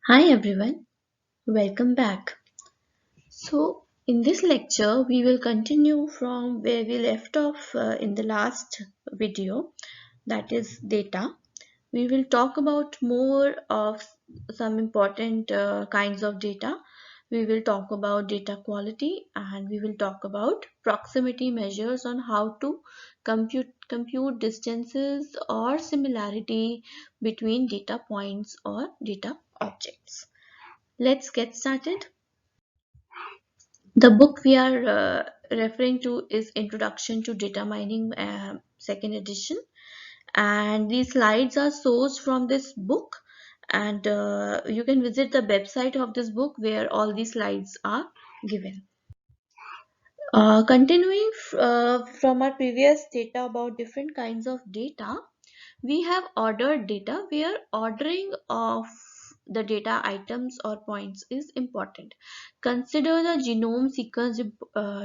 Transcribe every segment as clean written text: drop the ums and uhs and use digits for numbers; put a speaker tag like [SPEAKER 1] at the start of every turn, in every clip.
[SPEAKER 1] Hi everyone, welcome back. In this lecture, we will continue from where we left off in the last video, that is data. We will talk about more of some important kinds of data. We will talk about data quality and we will talk about proximity measures on how to compute distances or similarity between data points or data objects. Let's get started. The book we are referring to is Introduction to Data Mining, second edition, and these slides are sourced from this book, and you can visit the website of this book where all these slides are given. Continuing from our previous data about different kinds of data, we have ordered data where ordering of the data items or points is important. Consider the genome sequence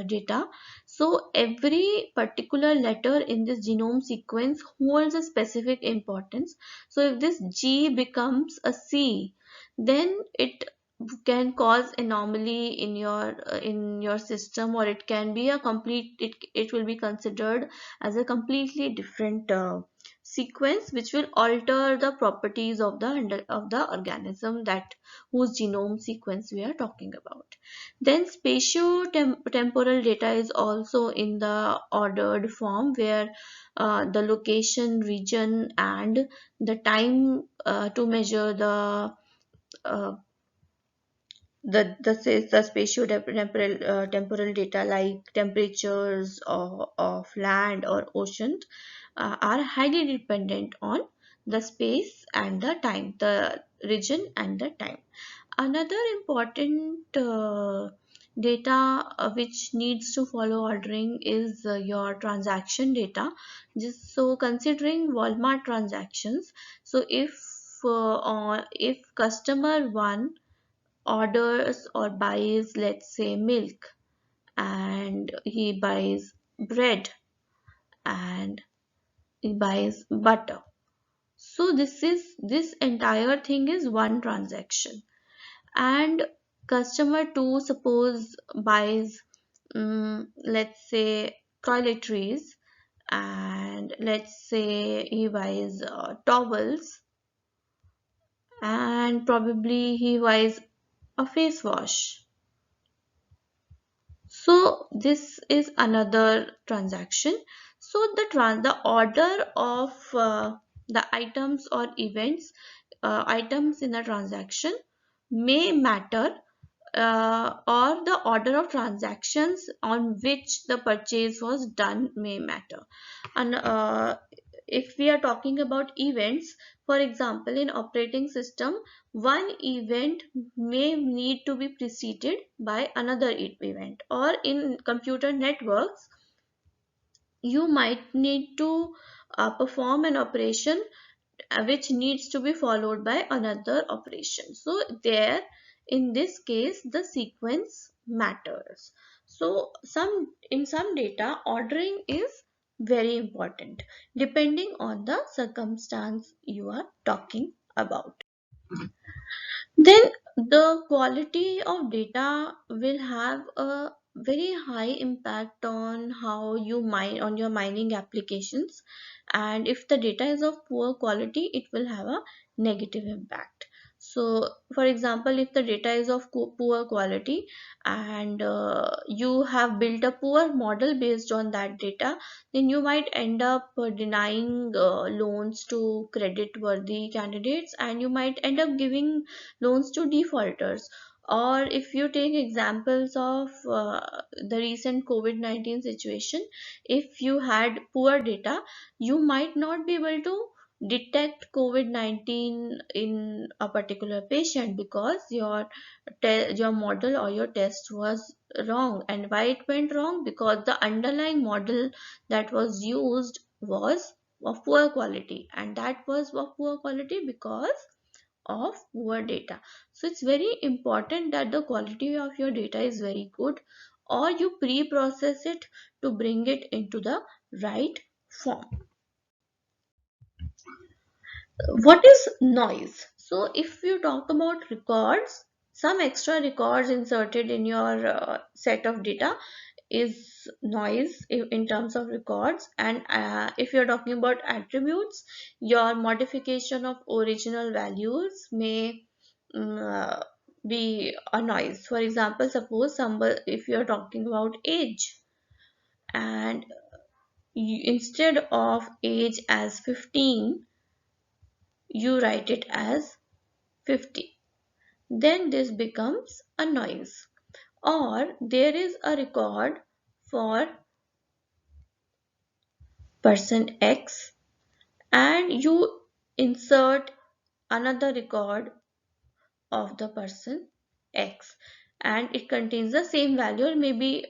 [SPEAKER 1] data. So every particular letter in this genome sequence holds a specific importance. So if this G becomes a C, then it can cause anomaly in your system, or it can be a it will be considered as a completely different sequence which will alter the properties of the organism that whose genome sequence we are talking about. Then spatio-temporal data is also in the ordered form where the location, region and the time to measure uh, the spatial temporal data like temperatures of land or oceans are highly dependent on the space and the time, the region and the time. Another important data which needs to follow ordering is your transaction data. Just so considering Walmart transactions, so if customer 1 orders or buys, let's say, milk, and he buys bread and he buys butter, so this entire thing is one transaction. And customer 2 suppose buys, let's say, toiletries, and let's say he buys towels, and probably he buys a face wash. So this is another transaction. So the order of the items or events, items in a transaction may matter, or the order of transactions on which the purchase was done may matter. And if we are talking about events, for example, in operating system, one event may need to be preceded by another event, or in computer networks you might need to perform an operation which needs to be followed by another operation. So there, in this case, the sequence matters. So in some data, ordering is very important depending on the circumstance you are talking about. Then the quality of data will have a very high impact on how you mine, on your mining applications, and if the data is of poor quality it will have a negative impact. So for example, if the data is of poor quality and you have built a poor model based on that data, then you might end up denying loans to credit worthy candidates, and you might end up giving loans to defaulters. Or if you take examples of the recent COVID-19 situation, if you had poor data, you might not be able to detect COVID-19 in a particular patient because your model or your test was wrong. And why it went wrong? Because the underlying model that was used was of poor quality, and that was of poor quality because of poor data. So it's very important that the quality of your data is very good, or you pre-process it to bring it into the right form. What is noise? So if you talk about records, some extra records inserted in your set of data is noise in terms of records. And if you're talking about attributes, your modification of original values may mm, be a noise. For example, suppose somebody, if you're talking about age, and instead of age as 15 you write it as 50, then this becomes a noise. Or there is a record for person X and you insert another record of the person X, and it contains the same value or maybe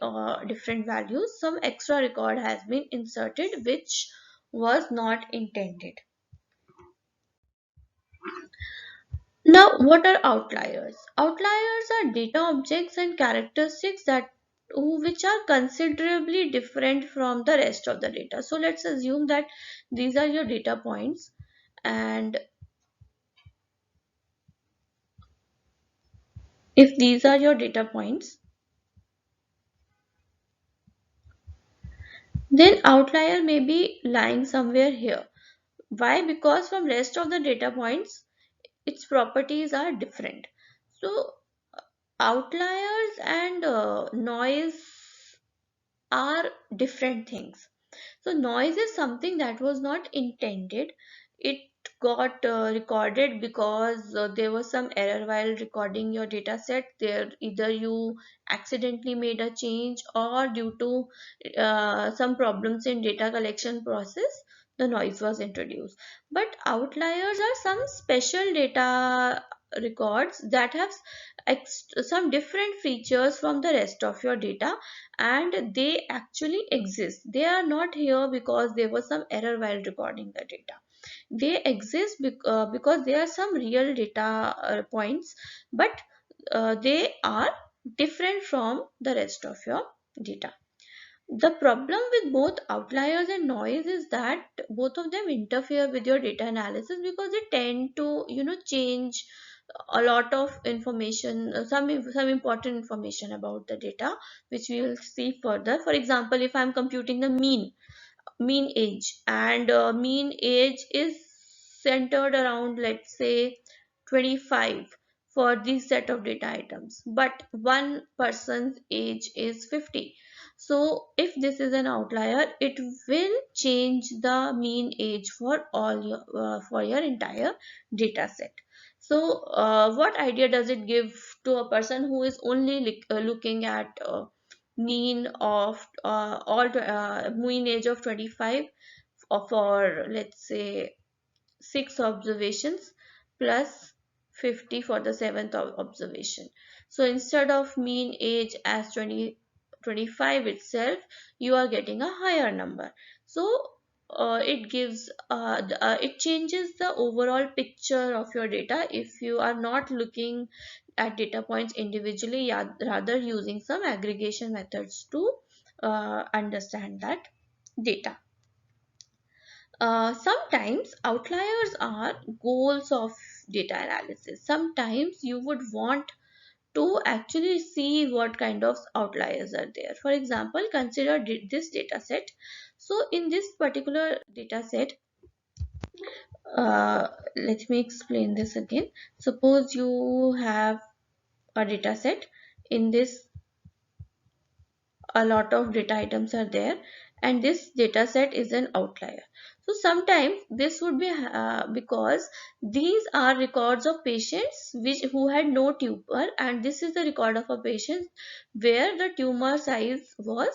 [SPEAKER 1] different values. Some extra record has been inserted which was not intended. Now, what are outliers? Outliers are data objects and characteristics that which are considerably different from the rest of the data. So let's assume that these are your data points, and if these are your data points, then outlier may be lying somewhere here. Why? Because from rest of the data points, its properties are different. So outliers and noise are different things. So noise is something that was not intended. It got recorded because there was some error while recording your data set. There, either you accidentally made a change or due to some problems in data collection process, the noise was introduced. But outliers are some special data records that have some different features from the rest of your data, and they actually exist. They are not here because there was some error while recording the data. They exist because there are some real data points, but they are different from the rest of your data. The problem with both outliers and noise is that both of them interfere with your data analysis because they tend to, change a lot of information, some important information about the data, which we will see further. For example, if I'm computing the mean age, and mean age is centered around, let's say, 25 for this set of data items, but one person's age is 50. So if this is an outlier, it will change the mean age for all your for your entire data set. So what idea does it give to a person who is only looking at mean of mean age of 25 for, let's say, 6 observations plus 50 for the 7th observation. So instead of mean age as 25 itself, you are getting a higher number. So it changes the overall picture of your data if you are not looking at data points individually, rather using some aggregation methods to understand that data. Sometimes outliers are goals of data analysis. Sometimes you would want to actually see what kind of outliers are there. For example, consider this data set. So in this particular data set, let me explain this again. Suppose you have a data set. In this, a lot of data items are there, and this data set is an outlier. So sometimes this would be because these are records of patients who had no tumor, and this is the record of a patient where the tumor size was,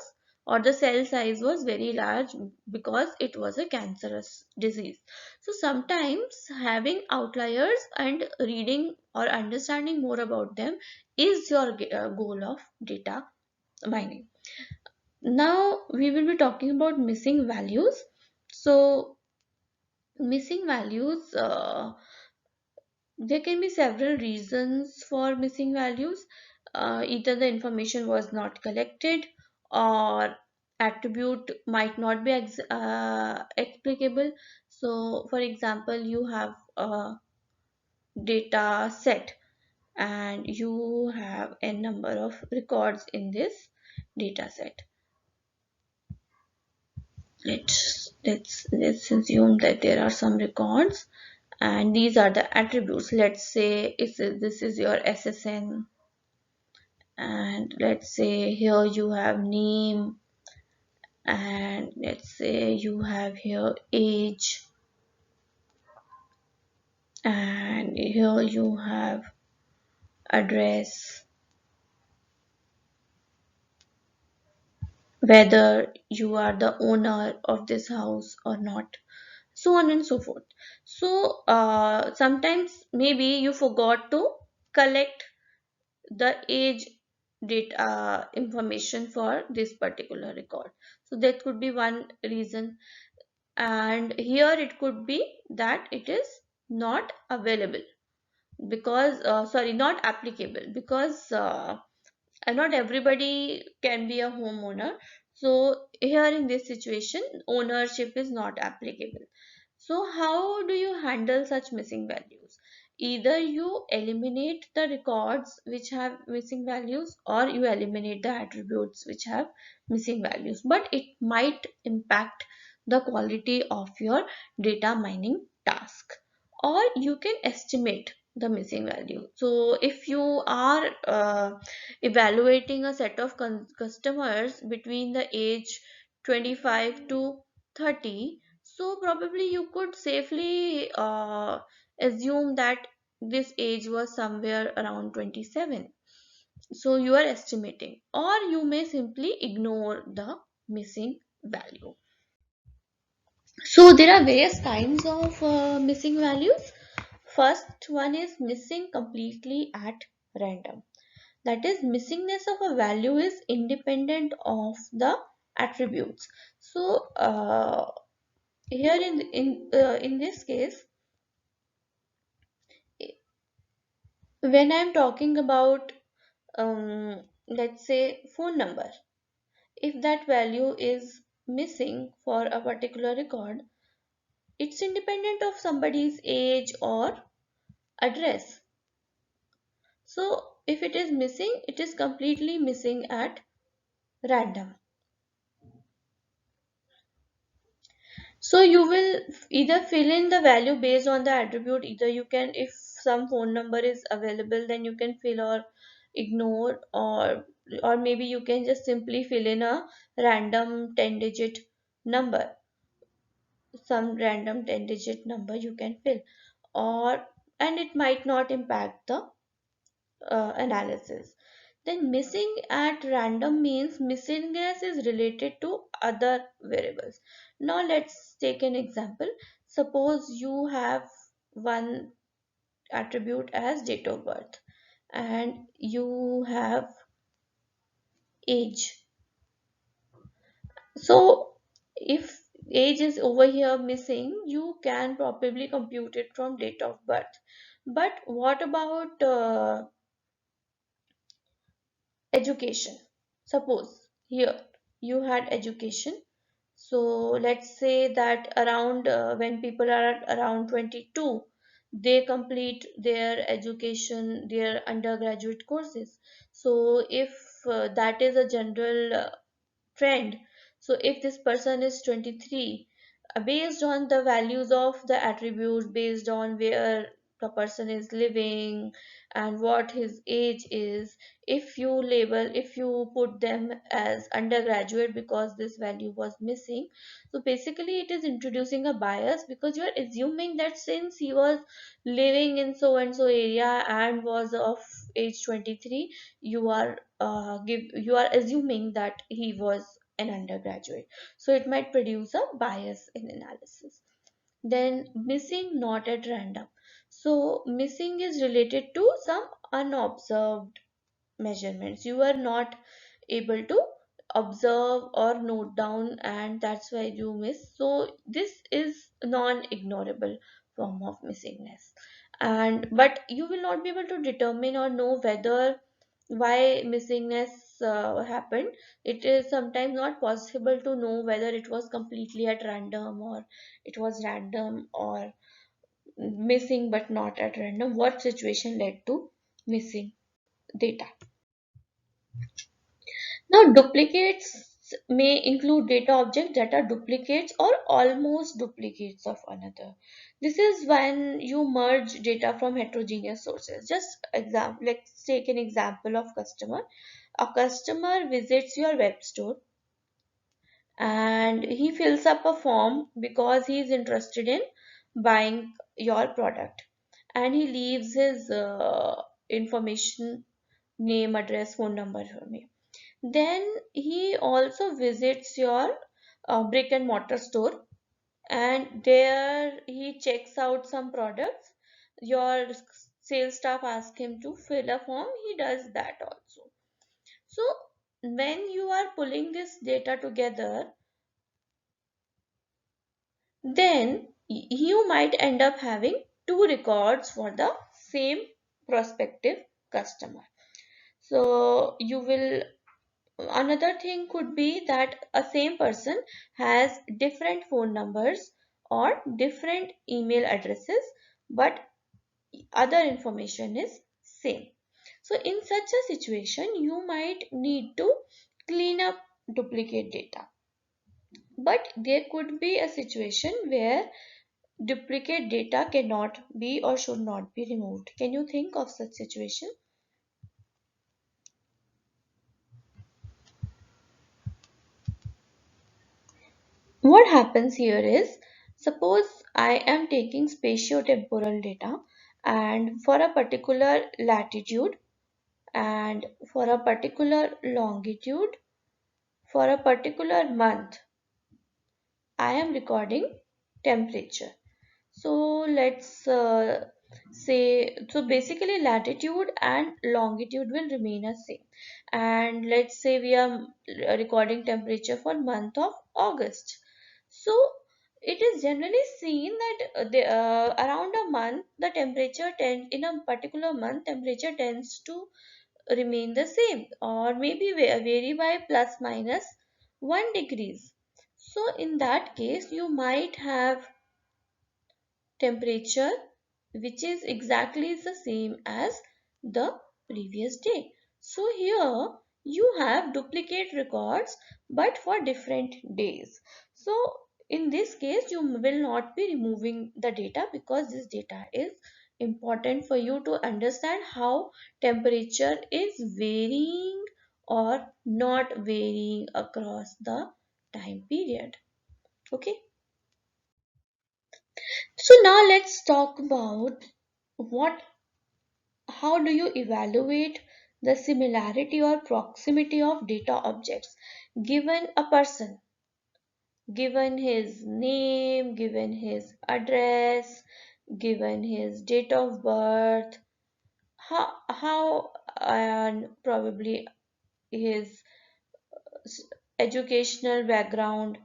[SPEAKER 1] or the cell size was very large because it was a cancerous disease. So sometimes having outliers and reading or understanding more about them is your goal of data mining. Now we will be talking about missing values. So missing values, there can be several reasons for missing values. Either the information was not collected, or attribute might not be explicable. So for example, you have data set, and you have a number of records in this data set. Let's assume that there are some records, and these are the attributes. Let's say this is your SSN, and let's say here you have name, and let's say you have here age, and here you have address, whether you are the owner of this house or not, so on and so forth. So sometimes maybe you forgot to collect the age data information for this particular record. So that could be one reason, and here it could be that it is not available because sorry, not applicable, because not everybody can be a homeowner. So here in this situation, ownership is not applicable. So how do you handle such missing values? Either you eliminate the records which have missing values, or you eliminate the attributes which have missing values, but it might impact the quality of your data mining task. Or you can estimate the missing value. So if you are evaluating a set of customers between the age 25 to 30, so probably you could safely assume that this age was somewhere around 27. So you are estimating, or you may simply ignore the missing value. So there are various kinds of missing values. First one is missing completely at random. That is, missingness of a value is independent of the attributes. So here in this case, when I'm talking about let's say phone number, if that value is missing for a particular record, it's independent of somebody's age or address. So if it is missing, it is completely missing at random. So you will either fill in the value based on the attribute. Either you can, if some phone number is available, then you can fill or ignore, or maybe you can just simply fill in a random 10 digit number. Some random 10 digit number you can fill, or and it might not impact the analysis. Then missing at random means missingness is related to other variables. Now let's take an example. Suppose you have one attribute as date of birth, and you have age. So if age is over here missing, you can probably compute it from date of birth. But what about education? Suppose here you had education. So let's say that around when people are at around 22, they complete their education, their undergraduate courses. So if that is a general trend, so if this person is 23, based on the values of the attributes, based on where the person is living and what his age is, if you put them as undergraduate because this value was missing, so basically it is introducing a bias, because you are assuming that since he was living in so and so area and was of age 23, you are assuming that he was an undergraduate. So it might produce a bias in analysis. Then missing not at random. So missing is related to some unobserved measurements. You are not able to observe or note down, and that's why you miss. So this is non-ignorable form of missingness. And but you will not be able to determine or know whether why missingness happened. It is sometimes not possible to know whether it was completely at random, or it was random, or missing but not at random. What situation led to missing data? Now, duplicates may include data objects that are duplicates or almost duplicates of another. This is when you merge data from heterogeneous sources. Let's take an example of customer. A customer visits your web store and he fills up a form because he is interested in buying your product, and he leaves his information, name, address, phone number for me. Then he also visits your brick and mortar store, and there he checks out some products. Your sales staff asks him to fill a form, he does that also. So when you are pulling this data together, then you might end up having two records for the same prospective customer. So you will, another thing could be that a same person has different phone numbers or different email addresses, but other information is same. So in such a situation, you might need to clean up duplicate data. But there could be a situation where duplicate data cannot be or should not be removed. Can you think of such situation? What happens here is, suppose I am taking spatiotemporal data, and for a particular latitude and for a particular longitude for a particular month, I am recording temperature. So let's say, so basically latitude and longitude will remain the same. And let's say we are recording temperature for month of August. So it is generally seen that around a month the temperature tends, in a particular month temperature tends to remain the same, or maybe vary by plus minus 1 degrees. So in that case you might have temperature which is exactly the same as the previous day. So here you have duplicate records but for different days. So in this case you will not be removing the data, because this data is important for you to understand how temperature is varying or not varying across the time period. Okay. So now let's talk about what how do you evaluate the similarity or proximity of data objects given a person, given his name, given his address, given his date of birth, how and probably his educational background.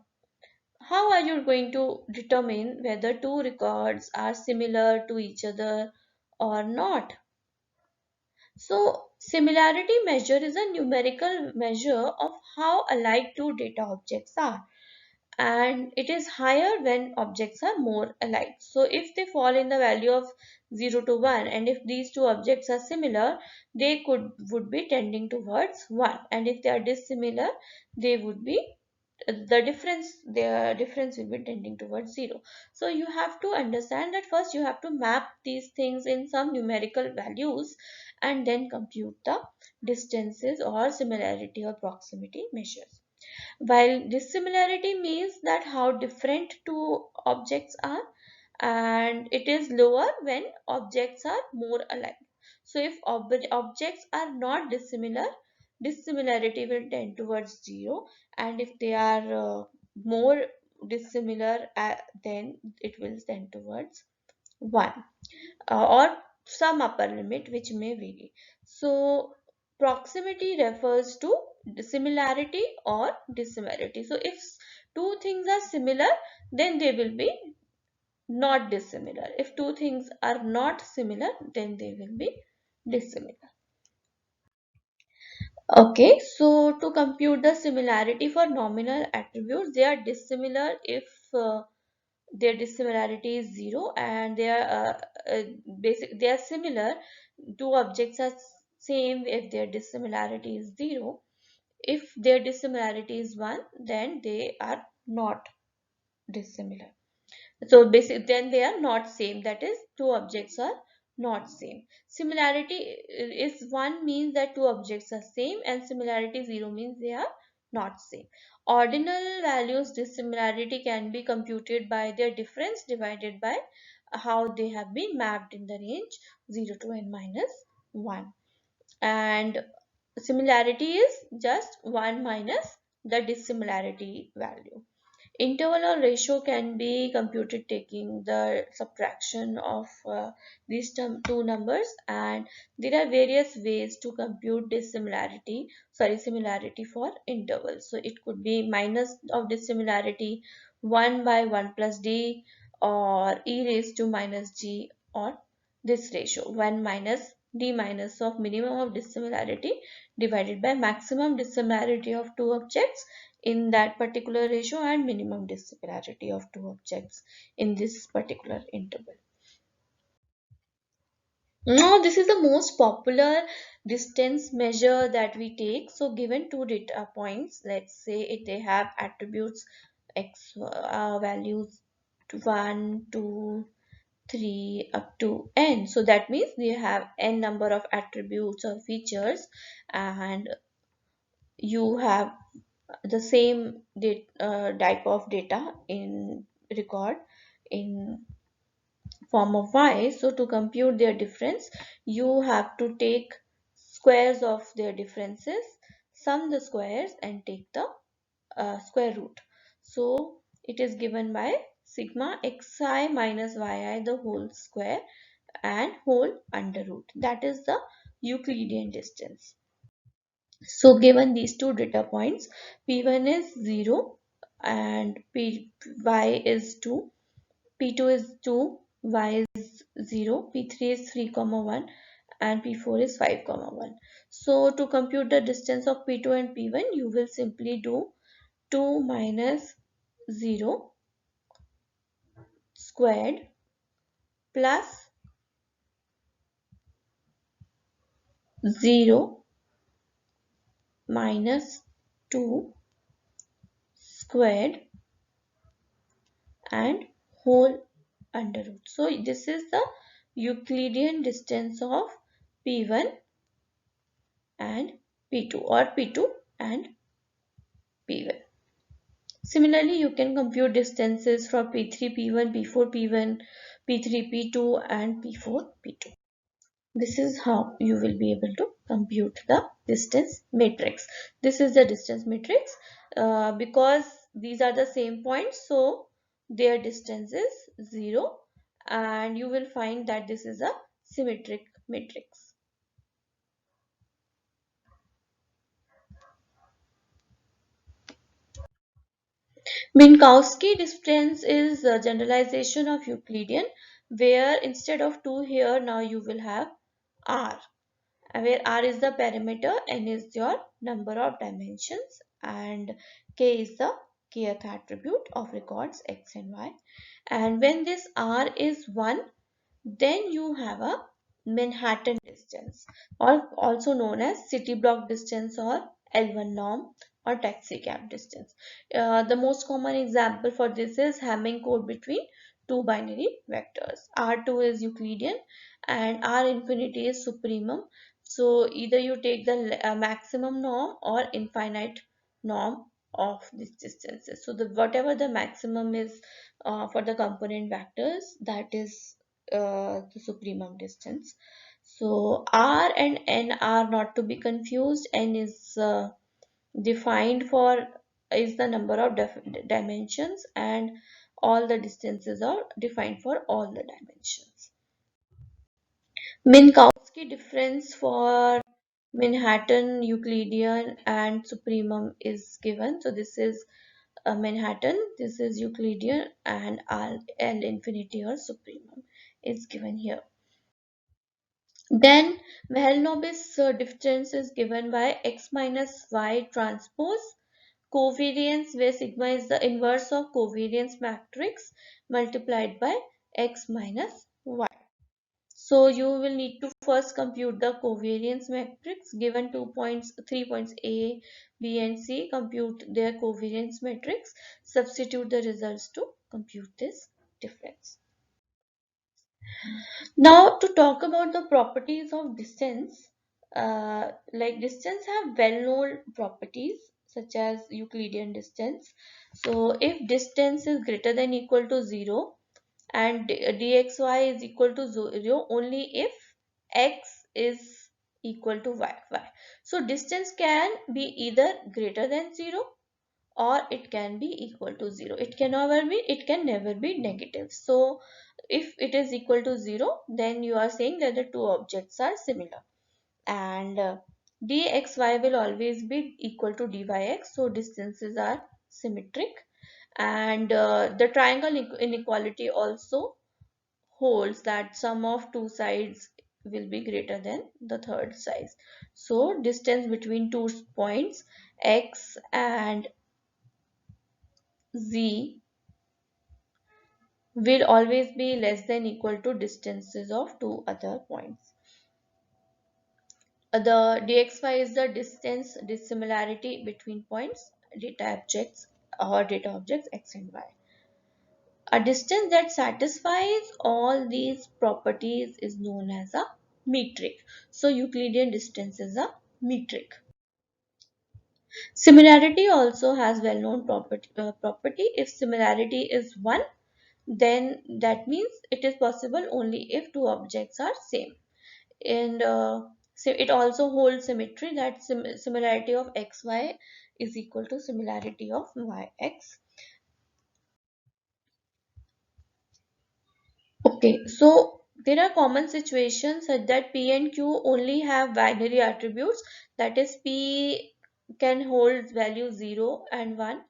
[SPEAKER 1] How are you going to determine whether two records are similar to each other or not? So, similarity measure is a numerical measure of how alike two data objects are, and it is higher when objects are more alike. So, if they fall in the value of 0 to 1, and if these two objects are similar, they would be tending towards 1, and if they are dissimilar, they would be their difference will be tending towards 0. So you have to understand that first you have to map these things in some numerical values and then compute the distances or similarity or proximity measures. While dissimilarity means that how different two objects are, and it is lower when objects are more alike. So if objects are not dissimilar, dissimilarity will tend towards 0, and if they are more dissimilar, then it will tend towards 1, or some upper limit which may vary. So proximity refers to similarity or dissimilarity. So if two things are similar, then they will be not dissimilar. If two things are not similar, then they will be dissimilar. Okay, so to compute the similarity for nominal attributes, they are dissimilar if their dissimilarity is 0, and they are they are similar. Two objects are same if their dissimilarity is 0. If their dissimilarity is 1, then they are not dissimilar. So basically, then they are not same. That is, two objects are not same. Similarity is 1 means that two objects are same, and similarity 0 means they are not same. Ordinal values dissimilarity can be computed by their difference divided by how they have been mapped in the range 0 to n minus 1. And similarity is just 1 minus the dissimilarity value. Interval or ratio can be computed taking the subtraction of these two numbers, and there are various ways to compute similarity for intervals. So it could be minus of dissimilarity 1 by 1 plus d, or e raised to minus g, or this ratio 1 minus d minus of minimum of dissimilarity divided by maximum dissimilarity of two objects in that particular ratio, and minimum dissimilarity of two objects in this particular interval. Now, this is the most popular distance measure that we take. So, given two data points, let's say if they have attributes x values 1, 2, 3 up to n. So, that means they have n number of attributes or features, and you have the same type of data in record in form of y. So to compute their difference, you have to take squares of their differences, sum the squares, and take the square root. So it is given by sigma xi minus yi the whole square and whole under root. That is the Euclidean distance. So given these two data points, P1 is 0 and y is 2, P2 is 2, y is 0, P3 is 3, comma 1, and P4 is 5, comma 1. So to compute the distance of P2 and P1, you will simply do 2 minus 0 squared plus 0 minus 2 squared and whole under root. So this is the Euclidean distance of P1 and P2, or P2 and P1. Similarly, you can compute distances for P3, P1, P4, P1, P3, P2 and P4, P2. This is how you will be able to compute the distance matrix. This is the distance matrix because these are the same points, so their distance is 0, and you will find that this is a symmetric matrix. Minkowski distance is a generalization of Euclidean, where instead of 2 here, now you will have r, where r is the parameter, n is your number of dimensions, and k is the kth attribute of records x and y. And when this r is 1, then you have a Manhattan distance, or also known as city block distance, or L1 norm, or taxi cab distance. The most common example for this is Hamming code between two binary vectors. R2 is Euclidean and R infinity is supremum. So either you take the maximum norm or infinite norm of these distances. So the whatever the maximum is for the component vectors, that is the supremum distance. So R and N are not to be confused. N is defined for is the number of dimensions, and all the distances are defined for all the dimensions. Minkowski difference for Manhattan, Euclidean and supremum is given. So this is Manhattan, this is Euclidean, and L infinity or supremum is given here. Then Mahalanobis difference is given by x minus y transpose covariance, where sigma is the inverse of covariance matrix multiplied by x minus y. So you will need to first compute the covariance matrix given 2 points, 3 points A, B and C. Compute their covariance matrix. Substitute the results to compute this difference. Now to talk about the properties of distance, like distance have well-known properties such as Euclidean distance. So if distance is greater than equal to 0 and dxy is equal to 0 only if x is equal to y. So distance can be either greater than 0 or it can be equal to 0. It can never be negative. So if it is equal to 0, then you are saying that the two objects are similar. And dxy will always be equal to dyx, so distances are symmetric. And the triangle inequality also holds that sum of two sides will be greater than the third side. So distance between two points x and z will always be less than equal to distances of two other points. The dxy is the distance dissimilarity between points, data objects x and y. A distance that satisfies all these properties is known as a metric. So Euclidean distance is a metric. Similarity also has well-known property. If similarity is 1, then that means it is possible only if two objects are same. And so it also holds symmetry, that similarity of xy is equal to similarity of yx. Okay, so there are common situations such that P and Q only have binary attributes, that is P can hold value 0 and 1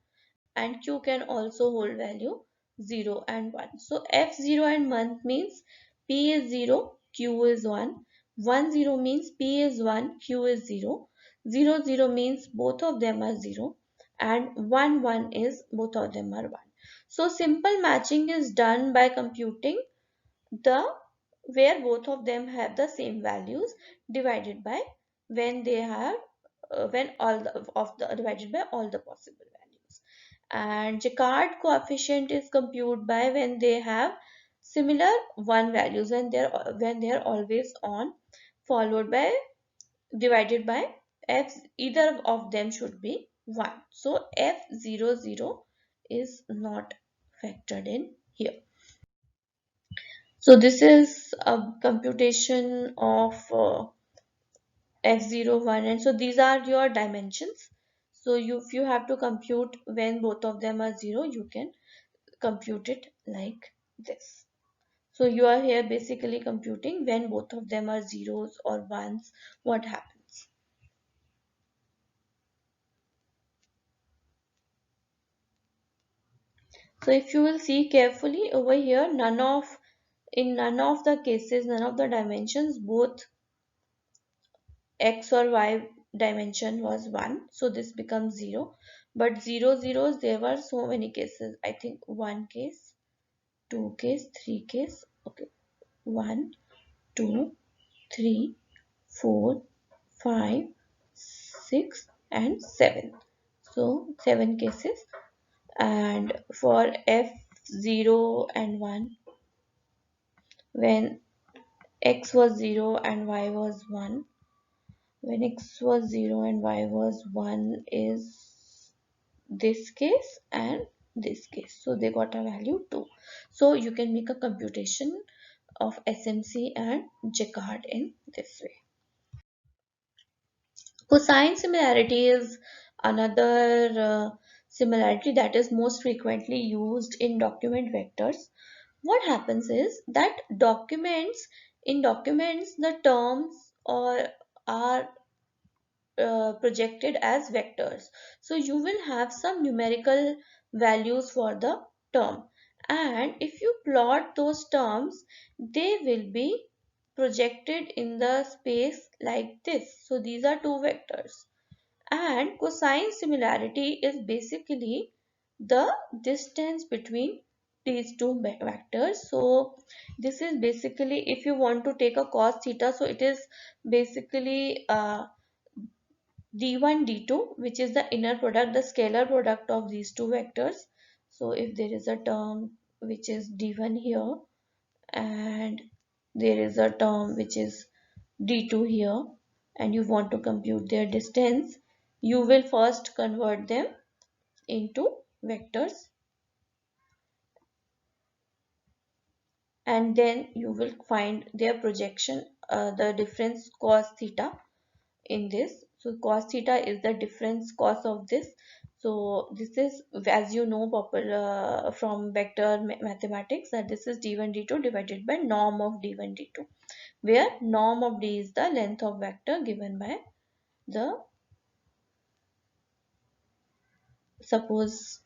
[SPEAKER 1] and Q can also hold value 0 and 1. So F0 and 1 means P is 0, Q is 1. 1 0 means P is 1, Q is 0. 0 0 means both of them are 0 and 1 1 is both of them are 1. So simple matching is done by computing the where both of them have the same values divided by when they have when all the, of the divided by all the possible values. And Jaccard coefficient is computed by when they have similar 1 values, when they are always on, followed by divided by f, either of them should be 1. So f00 is not factored in here. So this is a computation of f01, and so these are your dimensions. So if you have to compute when both of them are 0, you can compute it like this. So you are here basically computing when both of them are zeros or ones, what happens. So if you will see carefully over here, in none of the cases, none of the dimensions, both x or y dimension was 1, so this becomes 0. But 0 zeros, there were so many cases. I think 1 case, 2 case, 3 case. Okay, 1, 2, 3, 4, 5, 6 and 7. So 7 cases. And for f0 and 1, when x was 0 and y was 1, when x was 0 and y was 1 is this case and this case. So they got a value 2. So you can make a computation of SMC and Jaccard in this way. Cosine similarity is another similarity that is most frequently used in document vectors. What happens is that in documents the terms are projected as vectors. So you will have some numerical values for the term, and if you plot those terms, they will be projected in the space like this. So these are two vectors, And cosine similarity is basically the distance between these two vectors. So this is basically, if you want to take a cos theta, so it is basically d1 d2, which is the inner product, the scalar product of these two vectors. So if there is a term which is d1 here, and there is a term which is d2 here, and you want to compute their distance, you will first convert them into vectors, and then you will find their projection, the difference cos theta in this. So cos theta is the difference cos of this. So this is, as you know, popular from vector mathematics, that this is d1 d2 divided by norm of d1 d2, where norm of d is the length of vector given by the, suppose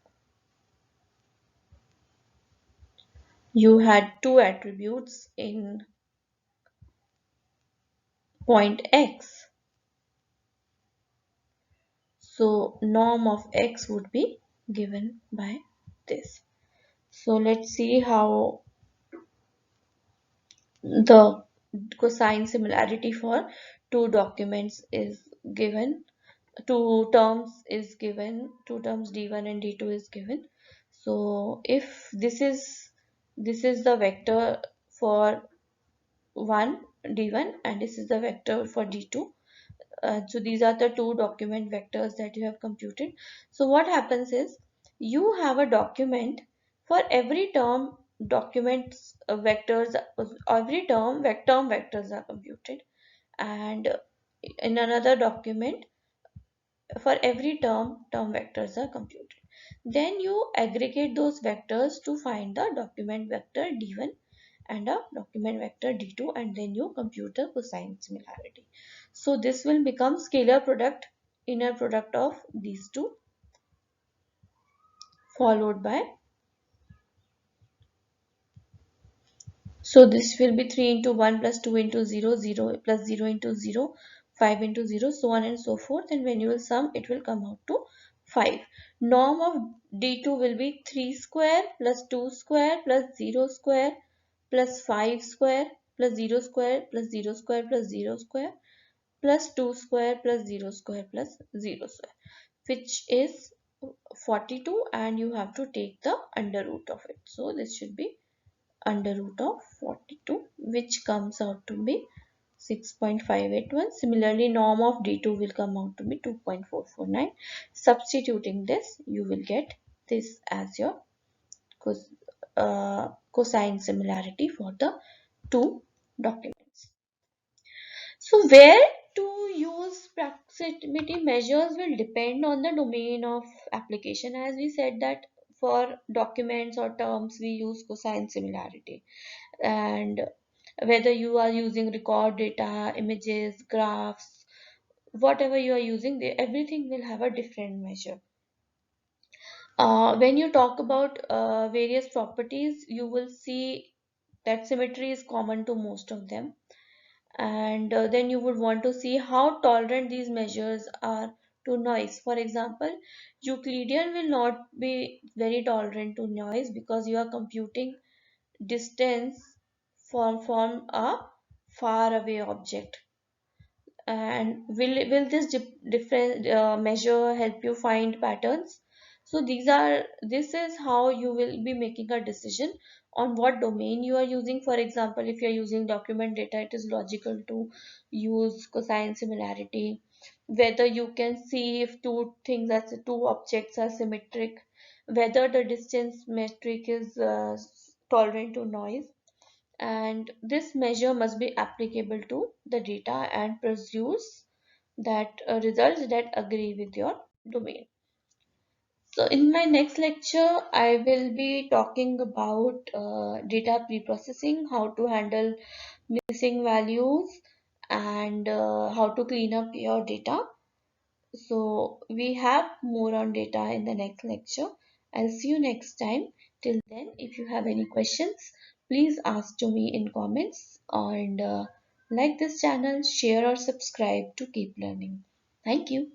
[SPEAKER 1] you had two attributes in point x. So norm of x would be given by this. So let's see how the cosine similarity for two documents is given. Two terms is given, two terms d1 and d2 is given. So if this is the vector for 1 d1, and this is the vector for d2. So these are the two document vectors that you have computed. So what happens is, you have a document for every term, documents vectors, every term vectors are computed, and in another document for every term vectors are computed. Then you aggregate those vectors to find the document vector d1 and a document vector d2, and then you compute the cosine similarity. So this will become scalar product, inner product of these two, followed by, so this will be 3 into 1 plus 2 into 0, 0 plus 0 into 0, 5 into 0, so on and so forth, and when you will sum, it will come out to 5. Norm of d2 will be 3 square plus 2 square plus 0 square plus 5 square plus 0 square plus 0 square plus 0 square plus 2 square plus 0 square plus 0 square, which is 42, and you have to take the under root of it. So this should be under root of 42, which comes out to be 6.581. Similarly, norm of d2 will come out to be 2.449. Substituting this, you will get this as your cosine similarity for the two documents. So where to use proximity measures will depend on the domain of application. As we said that for documents or terms we use cosine similarity, and whether you are using record data, images, graphs, whatever you are using, everything will have a different measure. When you talk about various properties, you will see that symmetry is common to most of them, and then you would want to see how tolerant these measures are to noise. For example, Euclidean will not be very tolerant to noise because you are computing distance from a far away object. And will this different measure help you find patterns? So this is how you will be making a decision on what domain you are using. For example, if you are using document data, it is logical to use cosine similarity. Whether you can see if two objects are symmetric, whether the distance metric is tolerant to noise, and this measure must be applicable to the data and produce that results that agree with your domain. So in my next lecture, I will be talking about data preprocessing, how to handle missing values, and how to clean up your data. So we have more on data in the next lecture. I'll see you next time. Till then, if you have any questions, please ask to me in comments, and like this channel, share or subscribe to keep learning. Thank you.